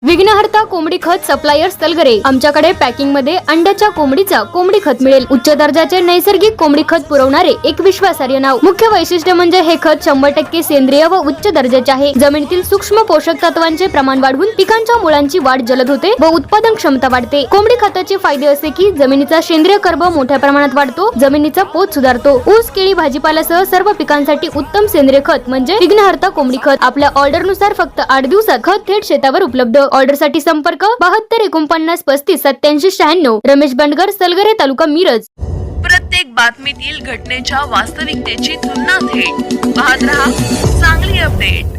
विघ्नहर्ता कोंबडी खत सप्लायर सलगरे। आमच्याकडे पॅकिंग मध्ये अंड्याच्या कोंबडीचा कोंबडी खत मिळेल। उच्च दर्जाचे नैसर्गिक कोंबडी खत पुरवणारे एक विश्वासार्ह नाव। मुख्य वैशिष्ट्य म्हणजे हे खत 100% सेंद्रिय व उच्च दर्जाचे आहे। जमिनीतील सूक्ष्म पोषक तत्वांचे प्रमाण वाढवून पिकांच्या मुळांची वाढ जलद होते व उत्पादन क्षमता वाढते। कोंबडी खताचे फायदे असे की जमिनीचा सेंद्रिय कर्ब मोठ्या प्रमाणात वाढतो, जमिनीचा पोत सुधारतो। ऊस, केळी, भाजीपाल्यासह सर्व पिकांसाठी उत्तम सेंद्रिय खत म्हणजे विघ्नहर्ता कोंबडी खत। आपल्या ऑर्डर नुसार फक्त 8 दिवसात खत थेट शेतावर उपलब्ध। ऑर्डर साठी संपर्क 72 49 35 87 96। रमेश बंडगर, सलगरे, तालुका मिरज। प्रत्येक बातमीतील घटनेच्या वास्तविकतेची तुलना थेट पाहत रहा चांगली अपडेट।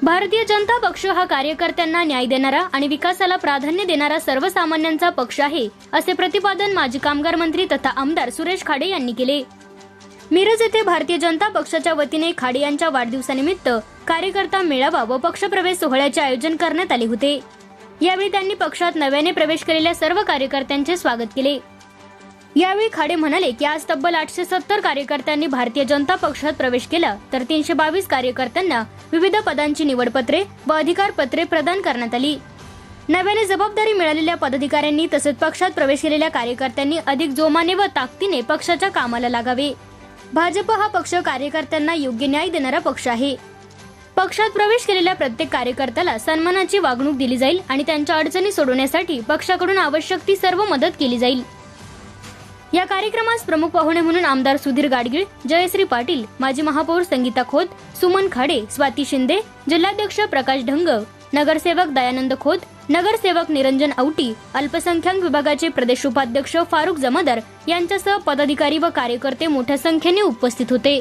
भारतीय जनता पक्ष हा कार्यकर्त्यांना न्याय देणारा आणि विकासाला प्राधान्य देणारा सर्वसामान्यांचा पक्ष आहे, असे प्रतिपादन माजी कामगार मंत्री तथा आमदार सुरेश खाडे यांनी केले। मिरज येथे भारतीय जनता पक्षाच्या वतीने खाडे यांच्या वाढदिवसानिमित्त कार्यकर्ता मेळावा व पक्षप्रवेश सोहळ्याचे आयोजन करण्यात आले होते। यावेळी त्यांनी पक्षात नव्याने प्रवेश केलेल्या सर्व कार्यकर्त्यांचे स्वागत केले। यावेळी खाडे म्हणाले की आज तब्बल 870 कार्यकर्त्यांनी भारतीय जनता पक्षात प्रवेश केला, तर 322 कार्यकर्त्यांना विविध पदांची निवडपत्रे व अधिकारपत्रे प्रदान करण्यात आली। नव्याने जबाबदारी मिळालेल्या पदाधिकाऱ्यांनी तसेच पक्षात प्रवेश केलेल्या कार्यकर्त्यांनी अधिक जोमाने व ताकदीने पक्षाच्या कामाला लागावे। भाजप हा पक्ष कार्यकर्त्यांना योग्य न्याय देणारा पक्ष आहे। पक्षात प्रवेश केलेल्या प्रत्येक कार्यकर्त्याला सन्मानाची वागणूक दिली जाईल आणि त्यांच्या अडचणी सोडवण्यासाठी पक्षाकडून आवश्यक ती सर्व मदत केली जाईल। या कार्यक्रमास प्रमुख पाहुणे म्हणून आमदार सुधीर गाडगीळ, जयश्री पाटील, माजी महापौर संगीता खोत, सुमन खाडे, स्वाती शिंदे, जिल्हाध्यक्ष प्रकाश ढंग, नगरसेवक दयानंद खोत, नगरसेवक निरंजन औटी, अल्पसंख्याक विभागाचे प्रदेश उपाध्यक्ष फारुख जमादार यांच्यासह पदाधिकारी व कार्यकर्ते मोठ्या संख्येने उपस्थित होते।